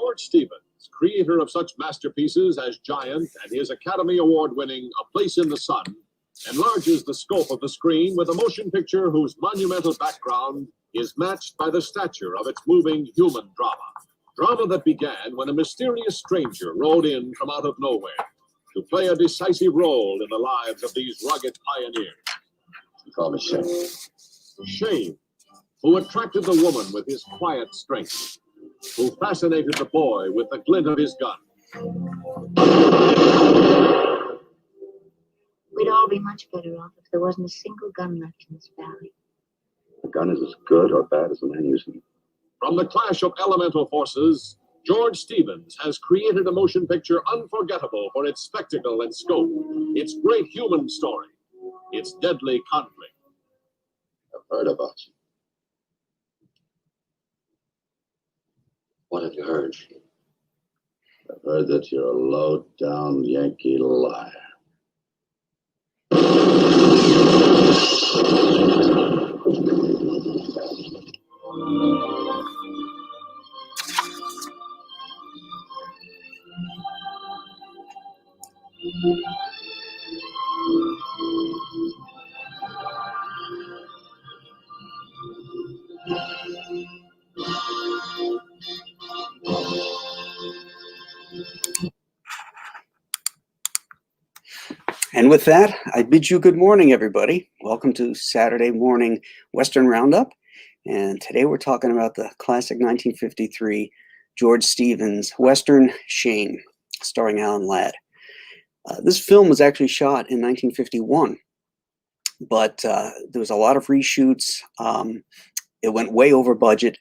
George Stevens, creator of such masterpieces as Giant and his Academy Award-winning A Place in the Sun, enlarges the scope of the screen with a motion picture whose monumental background is matched by the stature of its moving human drama. Drama that began when a mysterious stranger rode in from out of nowhere to play a decisive role in the lives of these rugged pioneers. You call me Shane. Shane, who attracted the woman with his quiet strength, who fascinated the boy with the glint of his gun. We'd all be much better off if there wasn't a single gun left in this valley. The gun is as good or bad as the man using it. From the clash of elemental forces, George Stevens has created a motion picture unforgettable for its spectacle and scope, its great human story, its deadly conflict. I've heard about you. What have you heard? I've heard that you're a low-down Yankee liar. And with that, I bid you good morning, everybody. Welcome to Saturday morning Western Roundup. And today we're talking about the classic 1953 George Stevens Western Shane, starring Alan Ladd. This film was actually shot in 1951, but there was a lot of reshoots. It went way over budget.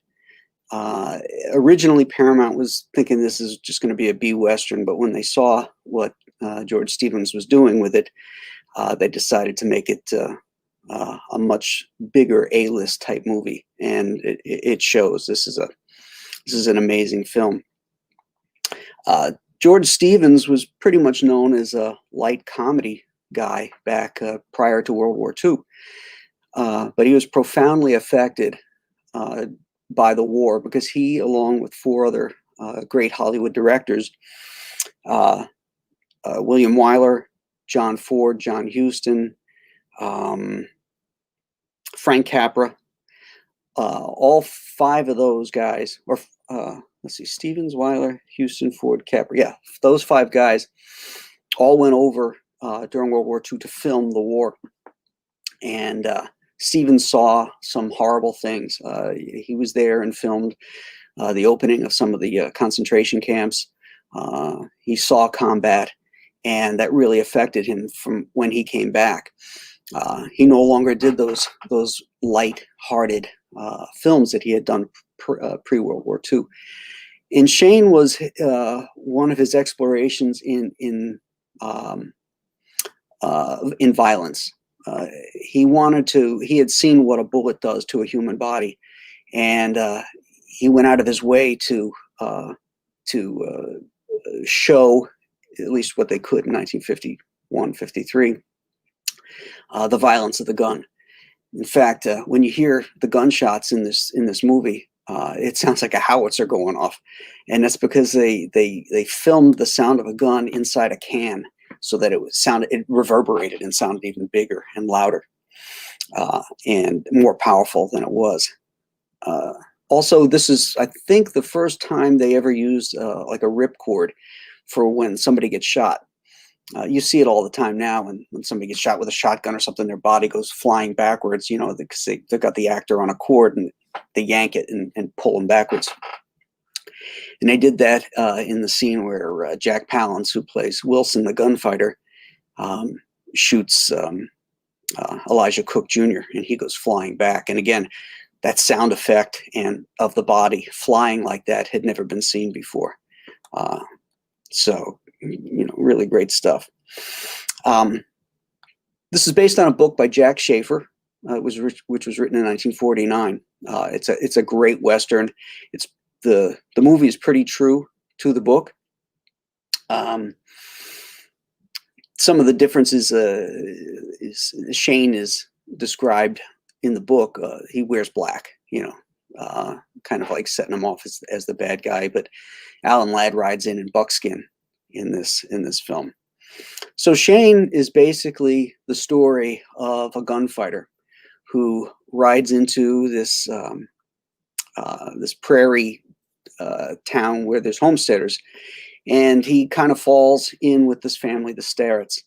Originally, Paramount was thinking this is just going to be a B-Western, but when they saw what George Stevens was doing with it, they decided to make it a much bigger A-list type movie, and it shows. This is an amazing film. George Stevens was pretty much known as a light comedy guy back prior to World War II, but he was profoundly affected by the war because he, along with four other great Hollywood directors, William Wyler, John Ford, John Huston, Frank Capra, all five of those guys, or let's see, Stevens, Wyler, Huston, Ford, Capra, yeah, those five guys all went over during World War II to film the war. And Stevens saw some horrible things. He was there and filmed the opening of some of the concentration camps. He saw combat, and that really affected him from when he came back. He no longer did those light-hearted films that he had done pre-World War II. And Shane was one of his explorations in violence. He had seen what a bullet does to a human body, and he went out of his way to show, at least what they could in 1951, 53, the violence of the gun. In fact, when you hear the gunshots in this movie, it sounds like a howitzer going off, and that's because they filmed the sound of a gun inside a can, so that it reverberated and sounded even bigger and louder and more powerful than it was. Also, this is, I think, the first time they ever used like a ripcord for when somebody gets shot. You see it all the time now when somebody gets shot with a shotgun or something, their body goes flying backwards, because they've got the actor on a cord and they yank it and pull them backwards. And they did that in the scene where Jack Palance, who plays Wilson, the gunfighter, shoots Elijah Cook Jr., and he goes flying back. And again, that sound effect and of the body flying like that had never been seen before. So, really great stuff. This is based on a book by Jack Schaefer, which was written in 1949. It's a great Western. The movie is pretty true to the book. Some of the differences is Shane is described in the book. He wears black, kind of like setting him off as the bad guy. But Alan Ladd rides in buckskin in this film. So Shane is basically the story of a gunfighter who rides into this this prairie town where there's homesteaders, and he kind of falls in with this family, the Starretts,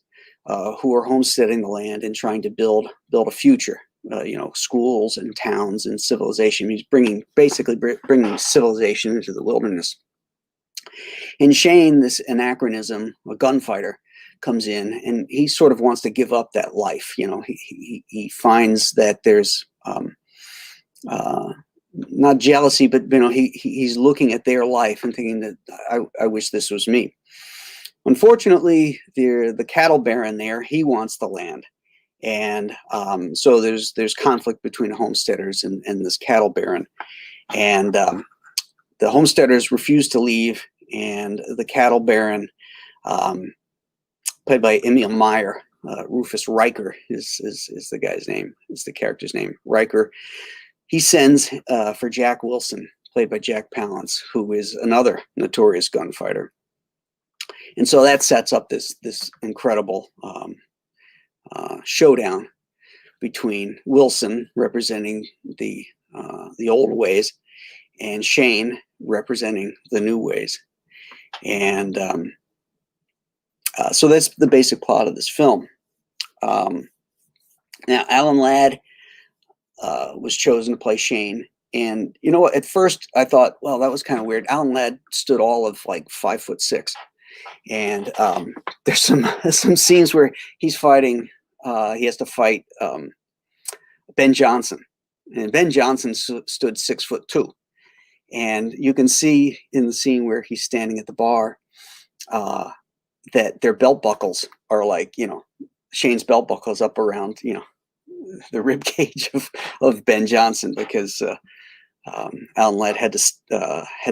who are homesteading the land and trying to build a future. Schools and towns and civilization. He's basically bringing civilization into the wilderness. And Shane, this anachronism, a gunfighter, comes in, and he sort of wants to give up that life. He finds that there's not jealousy, but he's looking at their life and thinking that I wish this was me. Unfortunately, the cattle baron there, he wants the land. And so there's conflict between the homesteaders and this cattle baron, and the homesteaders refuse to leave, and the cattle baron, played by Emil Meyer, Rufus Riker is the guy's name, is the character's name, Riker. He sends for Jack Wilson, played by Jack Palance, who is another notorious gunfighter, and so that sets up this incredible showdown between Wilson, representing the old ways, and Shane, representing the new ways. And so that's the basic plot of this film. Now, Alan Ladd was chosen to play Shane. And at first I thought, well, that was kind of weird. Alan Ladd stood all of like 5'6", and there's some scenes where he's fighting. He has to fight Ben Johnson, and Ben Johnson stood 6'2", and you can see in the scene where he's standing at the bar that their belt buckles are like, Shane's belt buckles up around the rib cage of Ben Johnson, because Alan Ladd had to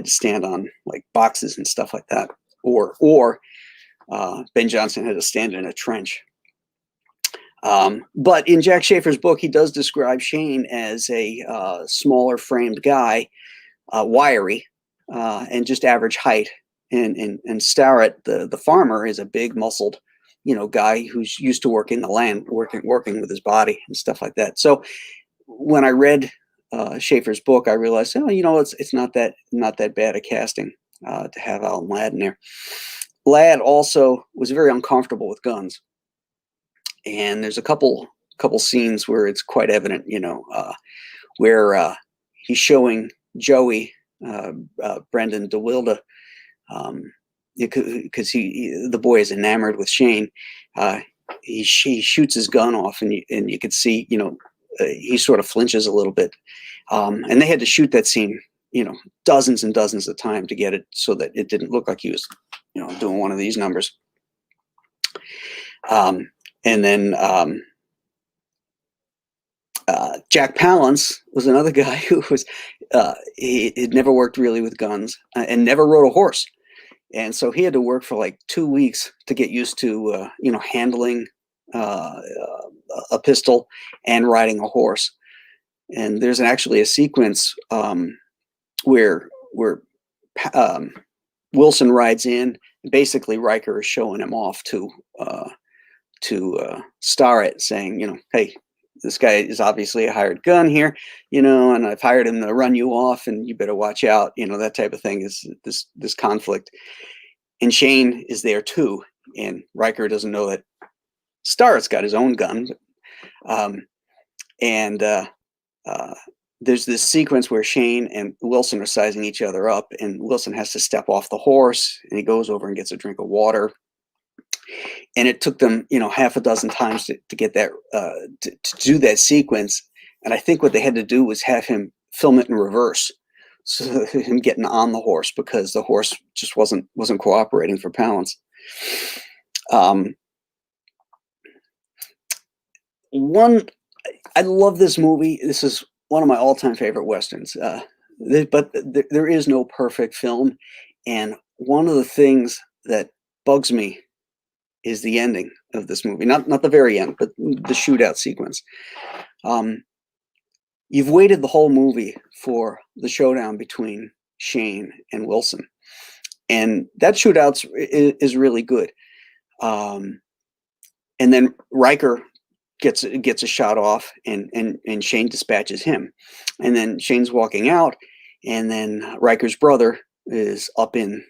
stand on like boxes and stuff like that, or Ben Johnson had to stand in a trench. But in Jack Schaefer's book, he does describe Shane as a smaller framed guy, wiry, and just average height. And Starrett, the farmer, is a big muscled, guy who's used to working the land, working with his body and stuff like that. So when I read Schaefer's book, I realized, it's not that bad a casting to have Alan Ladd in there. Ladd also was very uncomfortable with guns. And there's a couple scenes where it's quite evident, where he's showing Joey, Brendan DeWilde, because the boy is enamored with Shane. He shoots his gun off, and you could see, he sort of flinches a little bit. And they had to shoot that scene, dozens and dozens of times to get it so that it didn't look like he was, doing one of these numbers. And then Jack Palance was another guy who was he had never worked really with guns and never rode a horse, and so he had to work for like 2 weeks to get used to handling a pistol and riding a horse. And there's actually a sequence where Wilson rides in. Basically, Riker is showing him off to Starrett, saying, hey, this guy is obviously a hired gun here, and I've hired him to run you off, and you better watch out, that type of thing, is this conflict. And Shane is there too, and Riker doesn't know that Starrett's got his own gun. There's this sequence where Shane and Wilson are sizing each other up, and Wilson has to step off the horse, and he goes over and gets a drink of water. And it took them, half a dozen times to get that, to do that sequence. And I think what they had to do was have him film it in reverse, so him getting on the horse, because the horse just wasn't cooperating for Palance. I love this movie. This is one of my all-time favorite Westerns. But there is no perfect film. And one of the things that bugs me is the ending of this movie. Not the very end, but the shootout sequence. you've waited the whole movie for the showdown between Shane and Wilson, and that shootout is really good. And then Riker gets a shot off, and Shane dispatches him, and then Shane's walking out, and then Riker's brother is up in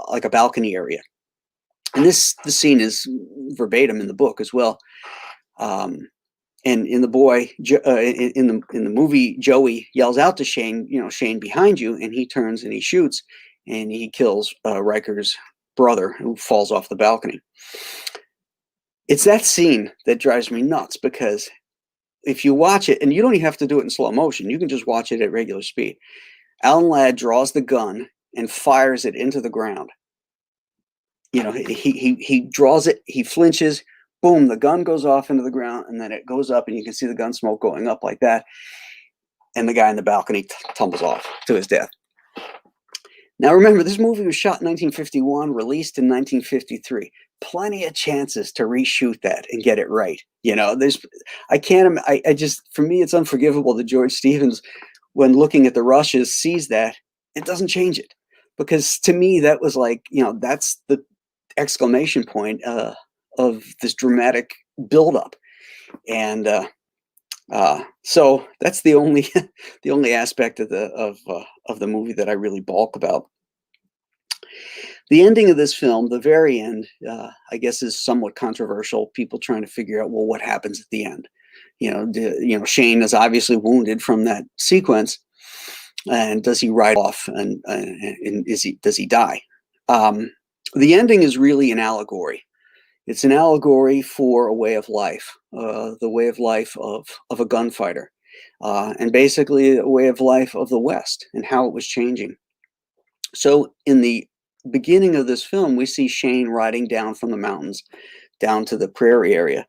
like a balcony area, and the scene is verbatim in the book as well. And in the movie, Joey yells out to Shane, Shane behind you, and he turns and he shoots, and he kills Riker's brother, who falls off the balcony. It's that scene that drives me nuts, because if you watch it, and you don't even have to do it in slow motion, you can just watch it at regular speed. Alan Ladd draws the gun and fires it into the ground. He draws it, he flinches, boom, the gun goes off into the ground, and then it goes up, and you can see the gun smoke going up like that. And the guy in the balcony tumbles off to his death. Now, remember, this movie was shot in 1951, released in 1953. Plenty of chances to reshoot that and get it right. For me, it's unforgivable that George Stevens, when looking at the rushes, sees that and doesn't change it. Because to me, that was like, that's the exclamation point of this dramatic buildup. And so that's the only the only aspect of the movie that I really balk about. The ending of this film, the very end, I guess, is somewhat controversial. People trying to figure out, well, what happens at the end? Shane is obviously wounded from that sequence, and does he ride off, and does he die? The ending is really an allegory. It's an allegory for a way of life, the way of life of a gunfighter, and basically a way of life of the West and how it was changing. So in the beginning of this film, we see Shane riding down from the mountains down to the prairie area.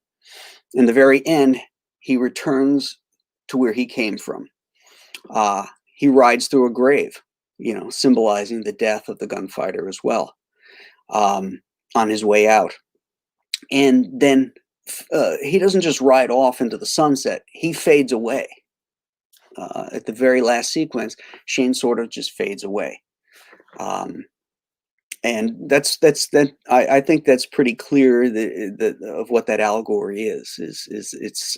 In the very end, he returns to where he came from. He rides through a grave, symbolizing the death of the gunfighter as well, on his way out. And then he doesn't just ride off into the sunset, he fades away. At the very last sequence, Shane sort of just fades away. And that's I think that's pretty clear of what that allegory is. It's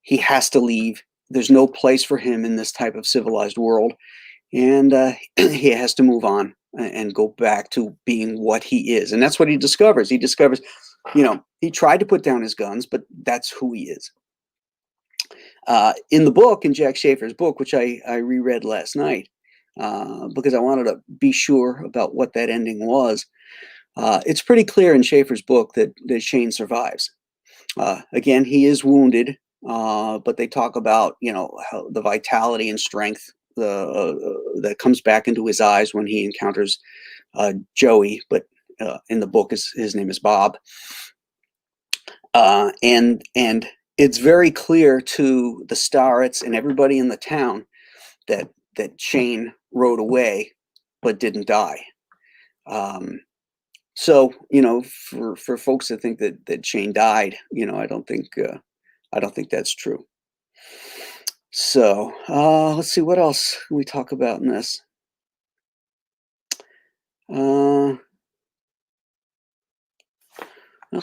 he has to leave. There's no place for him in this type of civilized world, and he has to move on and go back to being what he is. And that's what he discovers. He discovers, he tried to put down his guns, but that's who he is. In the book, in Jack Schaefer's book, which I reread last night, because I wanted to be sure about what that ending was, it's pretty clear in Schaefer's book that Shane survives. Again, he is wounded, but they talk about, how the vitality and strength that comes back into his eyes when he encounters Joey, but in the book his name is Bob. And it's very clear to the Starretts and everybody in the town that Shane rode away but didn't die. So, for folks that think that Shane died, I don't think that's true. So let's see, what else can we talk about in this?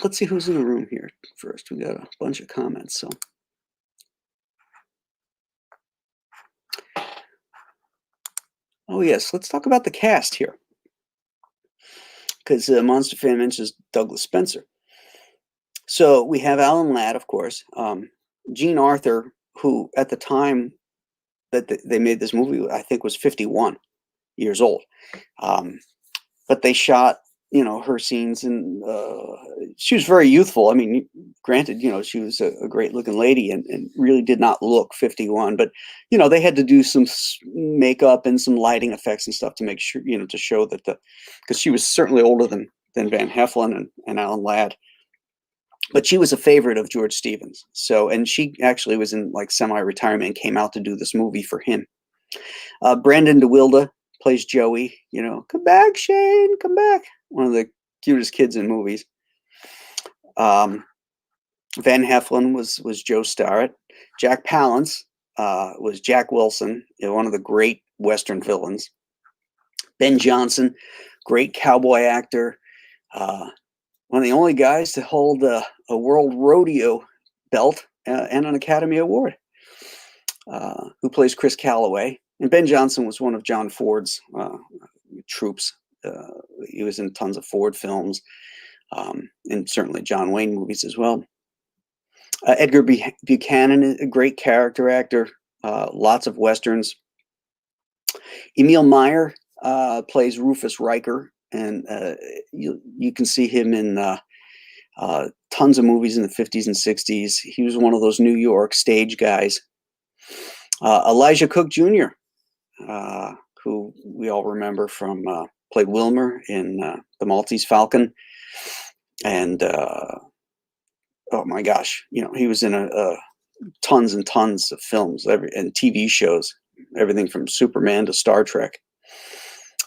Let's see who's in the room here first. We got a bunch of comments. So, oh yes, let's talk about the cast here, because Monster Fan mentions Douglas Spencer. So we have Alan Ladd, of course, Jean Arthur, who at the time that they made this movie, I think was 51 years old. But they shot, her scenes, and she was very youthful. I mean, granted, she was a great looking lady and really did not look 51, but, they had to do some makeup and some lighting effects and stuff to make sure, to show that because she was certainly older than Van Heflin and Alan Ladd. But she was a favorite of George Stevens. So, and she actually was in like semi-retirement and came out to do this movie for him. Brandon DeWilde plays Joey, come back, Shane, come back. One of the cutest kids in movies. Van Heflin was Joe Starrett. Jack Palance was Jack Wilson, one of the great Western villains. Ben Johnson, great cowboy actor. One of the only guys to hold a world rodeo belt and an Academy Award, who plays Chris Calloway. And Ben Johnson was one of John Ford's troops. He was in tons of Ford films, and certainly John Wayne movies as well. Edgar Buchanan, a great character actor, lots of Westerns. Emil Meyer plays Rufus Riker, and you can see him in tons of movies in the 50s and 60s. He was one of those New York stage guys. Elijah Cook Jr., who we all remember from, played Wilmer in The Maltese Falcon. And, oh my gosh, he was in tons and tons of films and TV shows, everything from Superman to Star Trek.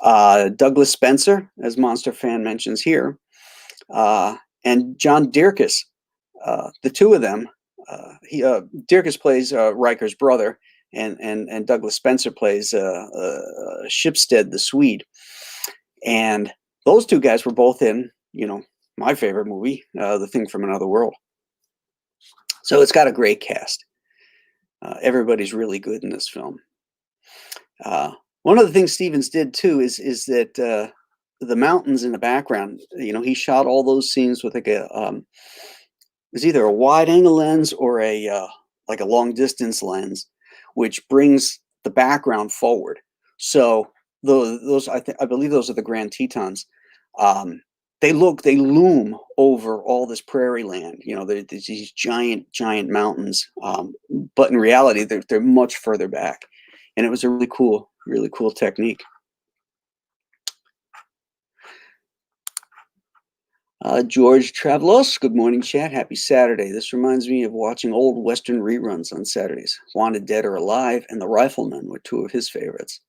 Douglas Spencer, as Monster Fan mentions here, and John Dierkes, the two of them. Dierkes plays Riker's brother, and Douglas Spencer plays Shipstead the Swede. And those two guys were both in, my favorite movie, The Thing from Another World. So it's got a great cast. Everybody's really good in this film. One of the things Stevens did too is that the mountains in the background, he shot all those scenes with it was either a wide angle lens or a long distance lens, which brings the background forward. So those I believe those are the Grand Tetons. They loom over all this prairie land. There's these giant mountains, but in reality, they're much further back, and it was a really cool technique. George Travelos, good morning, chat. Happy Saturday. This reminds me of watching old Western reruns on Saturdays. Wanted Dead or Alive and The Rifleman were two of his favorites.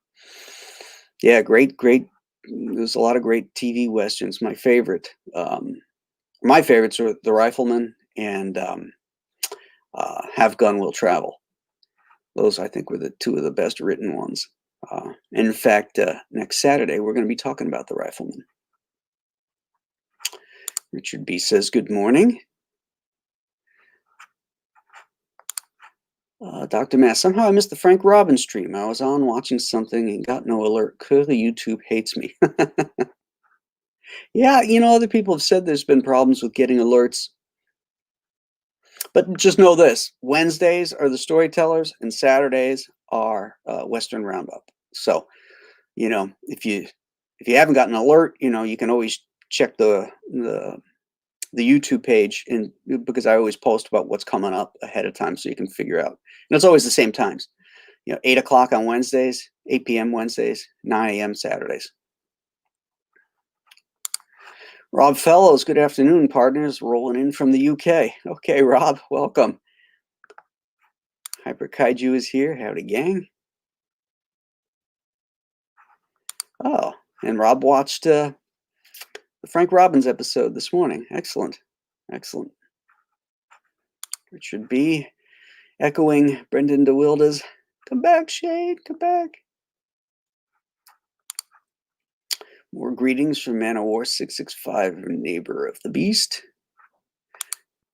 Yeah, great. There's a lot of great TV Westerns. My favorites are The Rifleman and Have Gun Will Travel. Those, I think, were the two of the best written ones. In fact, next Saturday, we're going to be talking about The Rifleman. Richard B. says, good morning. Dr. Mass, somehow I missed the Frank Robbins stream. I was on watching something and got no alert. Clearly, YouTube hates me. Yeah, other people have said there's been problems with getting alerts. But just know this, Wednesdays are the storytellers and Saturdays are Western Roundup. So, if you haven't gotten an alert, you can always check the YouTube page, because I always post about what's coming up ahead of time so you can figure out. And it's always the same times, 8 o'clock on Wednesdays, 8 p.m. Wednesdays, 9 a.m. Saturdays. Rob Fellows, good afternoon, partners, rolling in from the UK. Okay, Rob, welcome. Hyper Kaiju is here. Howdy, gang. Oh, and Rob watched the Frank Robbins episode this morning. Excellent. Richard B. echoing Brendan DeWilde's, come back, Shade, come back. More greetings from Man of War 665, neighbor of the beast.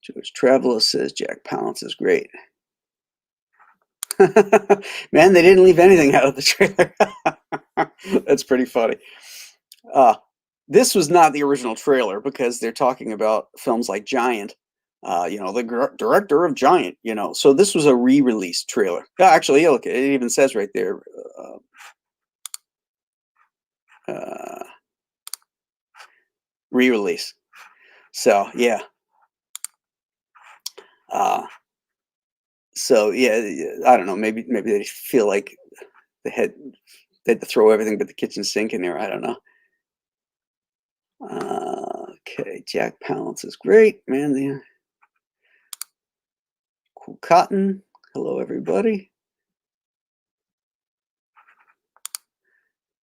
George Traveler says Jack Palance is great. Man, they didn't leave anything out of the trailer. That's pretty funny. This was not the original trailer because they're talking about films like Giant, the director of Giant, So this was a re-release trailer. Actually, look, it even says right there, re-release. So yeah. I don't know. Maybe they feel like they had to throw everything but the kitchen sink in there. I don't know. Okay, Jack Palance is great, man. The Cool Cotton. Hello, everybody.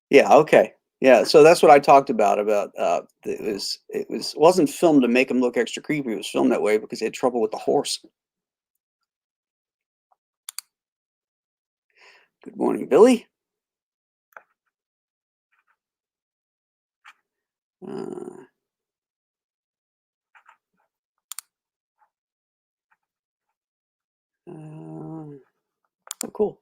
Yeah. Okay. Yeah. So that's what I talked about. It wasn't filmed to make him look extra creepy. It was filmed that way because he had trouble with the horse. Good morning, Billy. Oh, cool.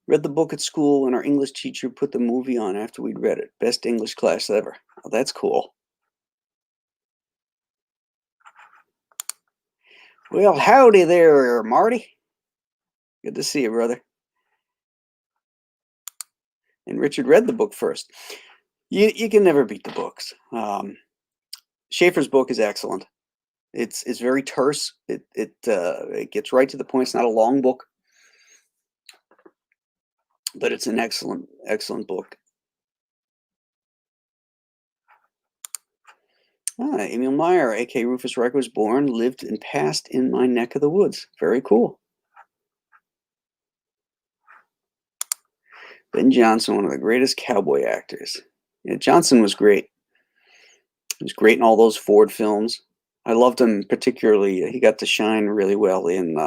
Read the book at school and our English teacher put the movie on after we'd read it. Best English class ever. Oh, that's cool. Well, howdy there, Marty. Good to see you, brother. And Richard read the book first. You can never beat the books. Schaefer's book is excellent. It's very terse. It gets right to the point. It's not a long book, but it's an excellent book. Emil Meyer, a.k.a. Rufus Riker, was born, lived, and passed in my neck of the woods. Very cool. Ben Johnson, one of the greatest cowboy actors. Yeah, Johnson was great. He was great in all those Ford films. I loved him particularly. He got to shine really well in.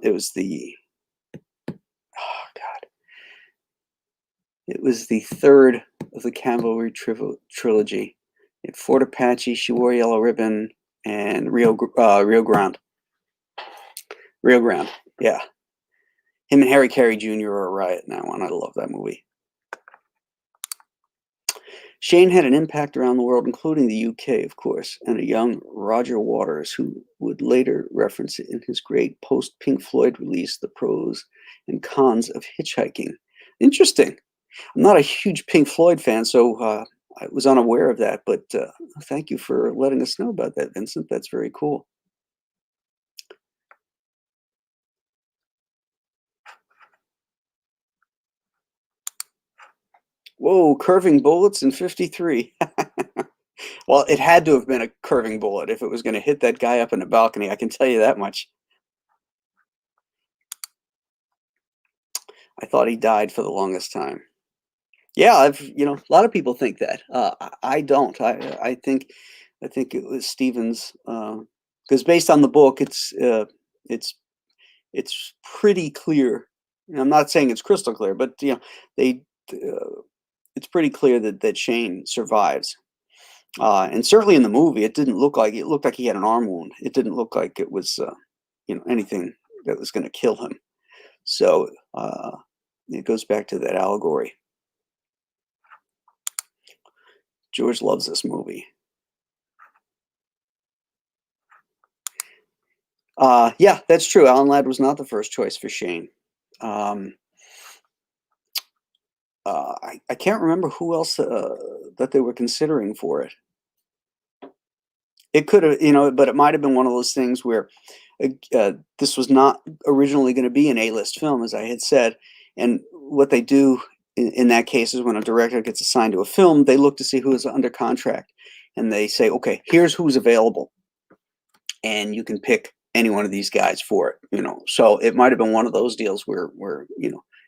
It was the. Oh God. It was the third of the Cavalry trilogy. Fort Apache, She Wore Yellow Ribbon, and Rio Grande. Rio Grande, yeah. Him and Harry Carey Jr. are a riot in that one. I love that movie. Shane had an impact around the world, including the UK, of course, and a young Roger Waters, who would later reference it in his great post-Pink Floyd release, The Pros and Cons of Hitchhiking. Interesting. I'm not a huge Pink Floyd fan, so I was unaware of that, but thank you for letting us know about that, Vincent. That's very cool. Whoa, curving bullets in 53. Well, it had to have been a curving bullet if it was going to hit that guy up in the balcony. I can tell you that much. I thought he died for the longest time. Yeah, a lot of people think that. I don't. I think it was Stevens, because based on the book, it's pretty clear. I'm not saying it's crystal clear, but it's pretty clear that Shane survives. And certainly in the movie, it looked like he had an arm wound. It didn't look like it was anything that was going to kill him. So it goes back to that allegory. George loves this movie. Yeah, that's true. Alan Ladd was not the first choice for Shane. I can't remember who else that they were considering for it. It could have, but it might have been one of those things where this was not originally going to be an A-list film, as I had said. And what they do in that case is when a director gets assigned to a film, they look to see who is under contract. And they say, okay, here's who's available. And you can pick any one of these guys for it, So it might have been one of those deals where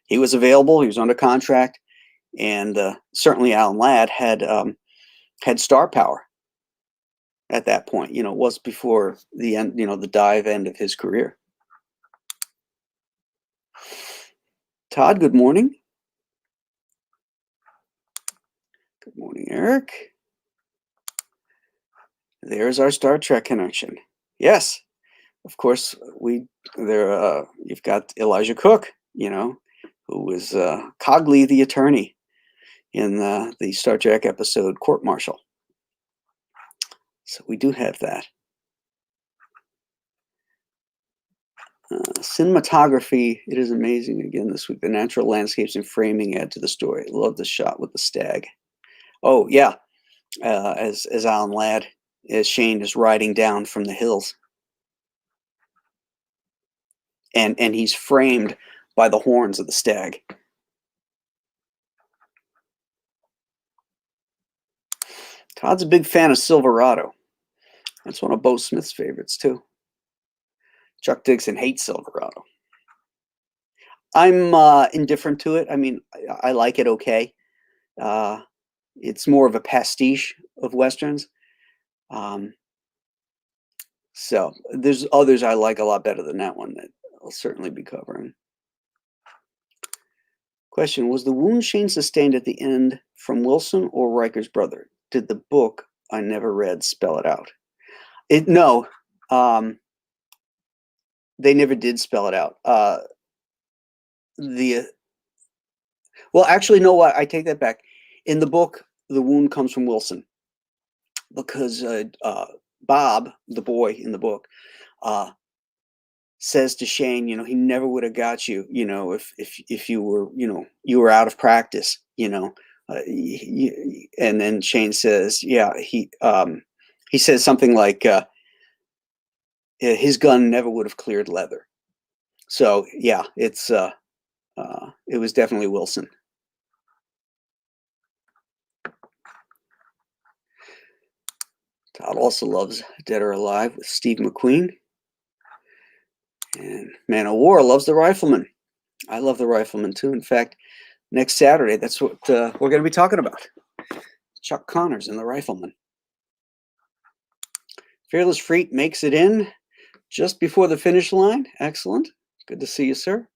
he was available, he was under contract, and certainly Alan Ladd had star power at that point. It was before the end, the dive end of his career. Todd, good morning. Good morning, Eric. There's our Star Trek connection. Yes, of course. You've got Elijah Cook, who was Cogley the attorney in the Star Trek episode Court Martial. So we do have that. Cinematography, it is amazing again this week. The natural landscapes and framing add to the story. Love the shot with the stag. Oh yeah, as Alan Ladd, as Shane is riding down from the hills, and he's framed by the horns of the stag. Todd's a big fan of Silverado. That's one of Bo Smith's favorites too. Chuck Dixon hates Silverado. I'm indifferent to it. I mean, I like it okay. It's more of a pastiche of Westerns. So there's others I like a lot better than that one. I'll certainly be covering. Question, was the wound Shane sustained at the end from Wilson or Riker's brother? Did the book I never read spell it out? No, they never did spell it out. Well, actually, no, I take that back. In the book, the wound comes from Wilson because Bob, the boy in the book, says to Shane, he never would have got you, if you were, you were out of practice, and then Shane says, yeah, he says something like, his gun never would have cleared leather. So yeah, it was definitely Wilson. Todd also loves Dead or Alive with Steve McQueen. And Man of War loves The Rifleman. I love The Rifleman too. In fact, next Saturday, that's what we're going to be talking about. Chuck Connors and The Rifleman. Fearless Freak makes it in just before the finish line. Excellent. Good to see you, sir.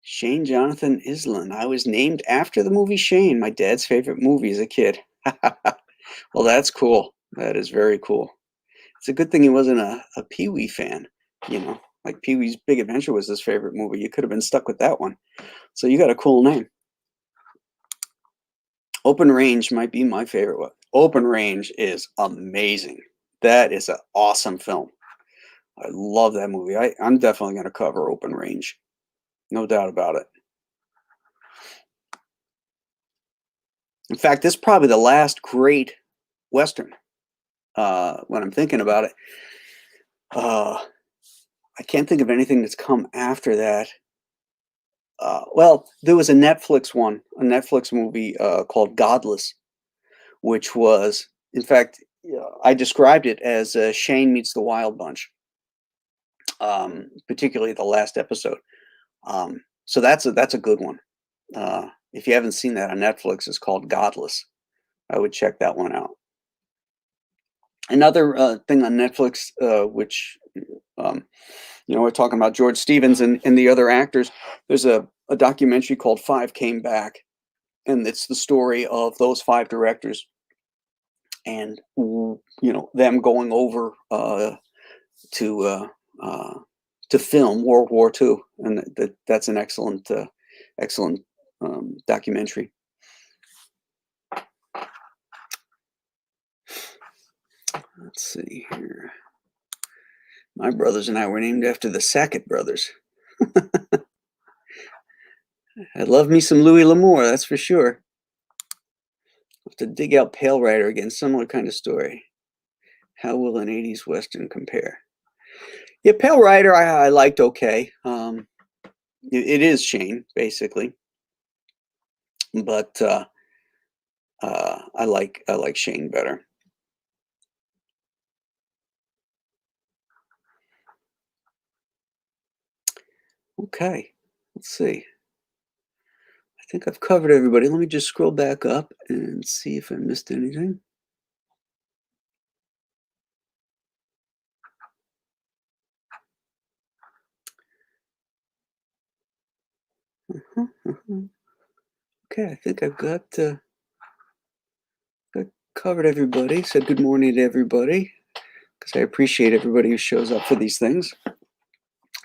Shane Jonathan Island. I was named after the movie Shane, my dad's favorite movie as a kid. Well, that's cool. That is very cool. It's a good thing he wasn't a Pee-wee fan, like Pee-wee's Big Adventure was his favorite movie. You could have been stuck with that one. So you got a cool name. Open Range might be my favorite one. Open Range is amazing. That is an awesome film. I love that movie. I'm definitely going to cover Open Range. No doubt about it. In fact, this is probably the last great Western. When I'm thinking about it, I can't think of anything that's come after that. Well, there was a Netflix movie called Godless, which was, in fact, I described it as Shane meets the Wild Bunch, particularly the last episode. So that's a good one. If you haven't seen that on Netflix, it's called Godless. I would check that one out. Another thing on Netflix, which we're talking about George Stevens and the other actors. There's a documentary called Five Came Back, and it's the story of those 5 directors and them going over to film World War II, and that's an excellent documentary. Let's see here. My brothers and I were named after the Sackett brothers. I love me some Louis L'Amour, that's for sure. I'll have to dig out Pale Rider again, similar kind of story. How will an 80s Western compare? Yeah, Pale Rider I liked okay. It is Shane, basically. But I like Shane better. Okay, let's see. I think I've covered everybody. Let me just scroll back up and see if I missed anything. Okay, I think I've got covered everybody. Said good morning to everybody because I appreciate everybody who shows up for these things.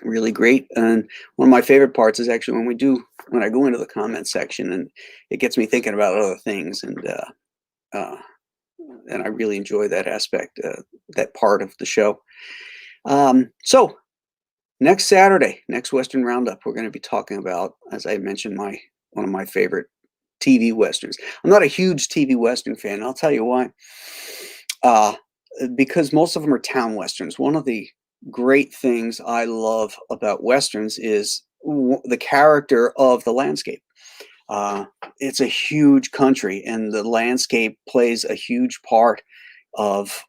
Really great. And one of my favorite parts is actually when I go into the comment section, and it gets me thinking about other things, and I really enjoy that aspect, that part of the show. So next Saturday, next Western Roundup, we're going to be talking about, as I mentioned, one of my favorite TV Westerns. I'm not a huge TV Western fan. I'll tell you why. Because most of them are town Westerns. One of the great things I love about Westerns is the character of the landscape. It's a huge country, and the landscape plays a huge part of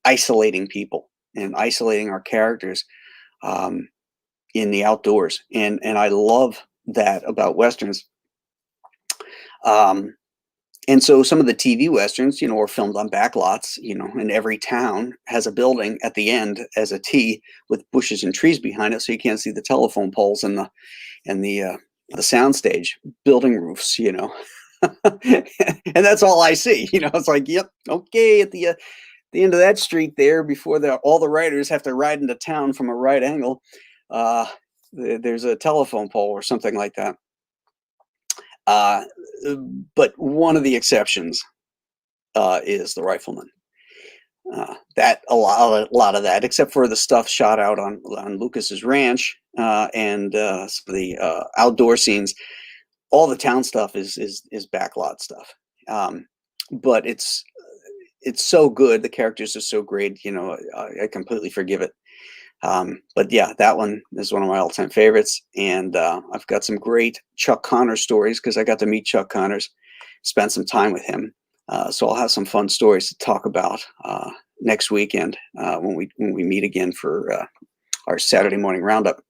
isolating people and isolating our characters in the outdoors. And I love that about Westerns. And so some of the TV westerns, were filmed on back lots, and every town has a building at the end as a T with bushes and trees behind it, so you can't see the telephone poles and the soundstage building roofs, and that's all I see. It's like, yep, okay, at the end of that street there, before all the riders have to ride into town from a right angle, there's a telephone pole or something like that. But one of the exceptions is the Rifleman. That a lot of that, except for the stuff shot out on Lucas's ranch and some of the outdoor scenes, all the town stuff is backlot stuff. But it's so good. The characters are so great. I completely forgive it. But yeah, that one is one of my all-time favorites. And I've got some great Chuck Connors stories because I got to meet Chuck Connors, spend some time with him. So I'll have some fun stories to talk about next weekend when we meet again for our Saturday morning roundup.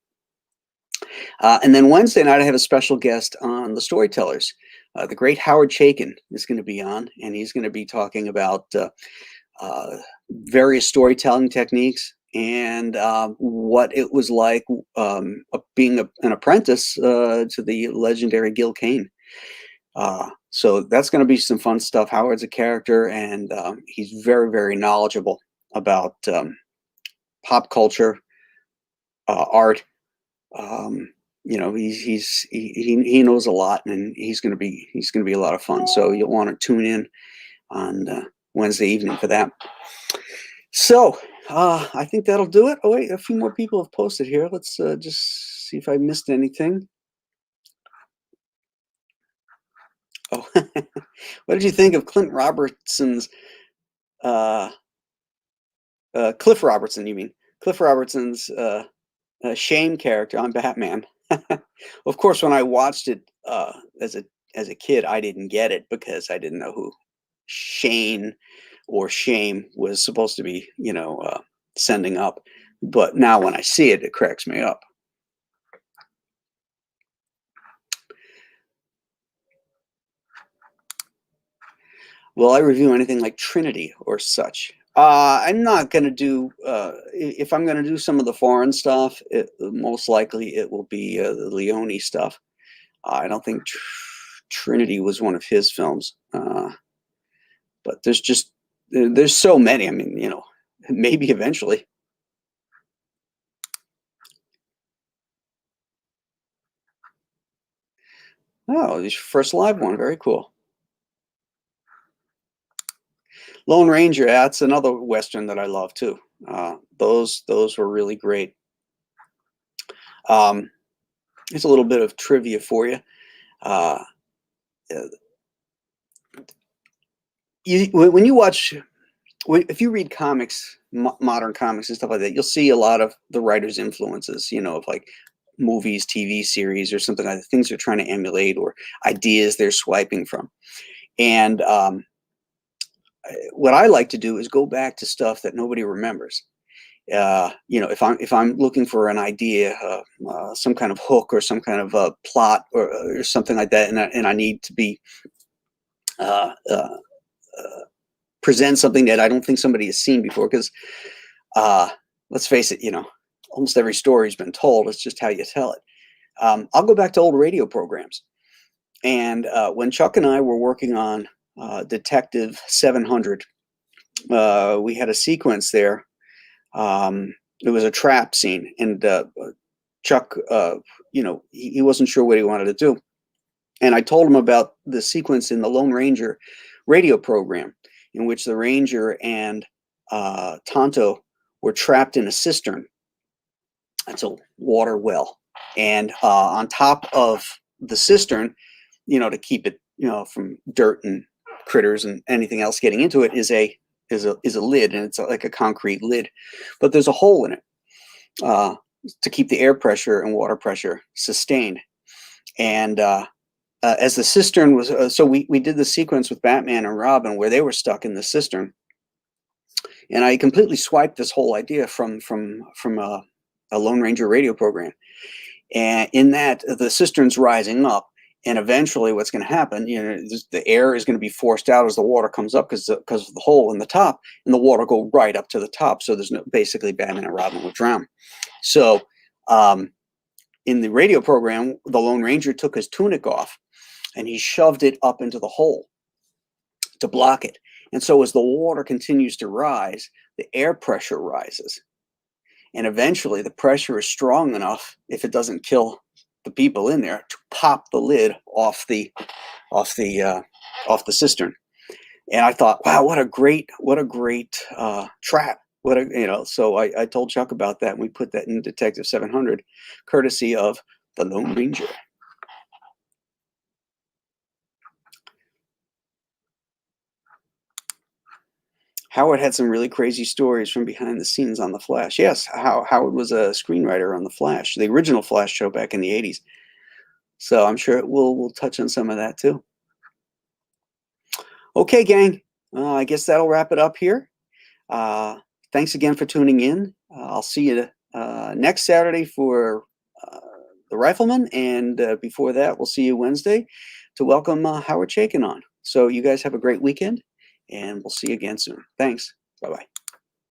And then Wednesday night, I have a special guest on the Storytellers. The great Howard Chaykin is going to be on, and he's going to be talking about various storytelling techniques and what it was like being an apprentice to the legendary Gil Kane. So that's going to be some fun stuff. Howard's a character, and he's very, very knowledgeable about pop culture, art. He knows a lot, and he's going to be a lot of fun. So you'll want to tune in on Wednesday evening for that. So I think that'll do it. Oh wait, a few more people have posted here. Let's just see if I missed anything. Oh, what did you think of Cliff Robertson's Shane character on Batman? Of course, when I watched it as a kid, I didn't get it because I didn't know who Shane or Shame was supposed to be, sending up. But now when I see it, it cracks me up. Will I review anything like Trinity or such? I'm not going to do, if I'm going to do some of the foreign stuff, most likely it will be the Leone stuff. I don't think Trinity was one of his films. But there's so many. I mean, maybe eventually. Oh, this first live one. Very cool. Lone Ranger, that's another Western that I love too. Those were really great. Here's a little bit of trivia for you. When you watch, if you read comics, modern comics and stuff like that, you'll see a lot of the writer's influences, of like movies, TV series, or something like that, things they're trying to emulate or ideas they're swiping from. And what I like to do is go back to stuff that nobody remembers. If I'm looking for an idea, some kind of hook or some kind of plot or something like that, and I need to be present something that I don't think somebody has seen before, because let's face it, almost every story's been told. It's just how you tell it. I'll go back to old radio programs. And when Chuck and I were working on Detective 700, we had a sequence there. It was a trap scene, and Chuck, he wasn't sure what he wanted to do. And I told him about the sequence in the Lone Ranger radio program, in which the Ranger and Tonto were trapped in a cistern. That's a water well. And on top of the cistern, to keep it, from dirt and critters and anything else getting into it, is a lid, and it's like a concrete lid. But there's a hole in it to keep the air pressure and water pressure sustained. And as the cistern was, so we did the sequence with Batman and Robin where they were stuck in the cistern, and I completely swiped this whole idea from a Lone Ranger radio program. And in that, the cistern's rising up, And eventually what's going to happen, the air is going to be forced out as the water comes up because of the hole in the top, and the water go right up to the top. So there's basically Batman and Robin will drown. So in the radio program, the Lone Ranger took his tunic off and he shoved it up into the hole to block it. And so as the water continues to rise, the air pressure rises. And eventually the pressure is strong enough, if it doesn't kill the people in there, to pop the lid off the cistern. And I thought, wow, what a great trap. So I told Chuck about that, and we put that in Detective 700, courtesy of the Lone Ranger. Howard had some really crazy stories from behind the scenes on The Flash. Yes, Howard was a screenwriter on The Flash, the original Flash show back in the 80s. So I'm sure we'll touch on some of that too. Okay, gang. I guess that'll wrap it up here. Thanks again for tuning in. I'll see you next Saturday for the Rifleman, and before that, we'll see you Wednesday to welcome Howard Chaykin on. So you guys have a great weekend, and we'll see you again soon. Thanks. Bye-bye.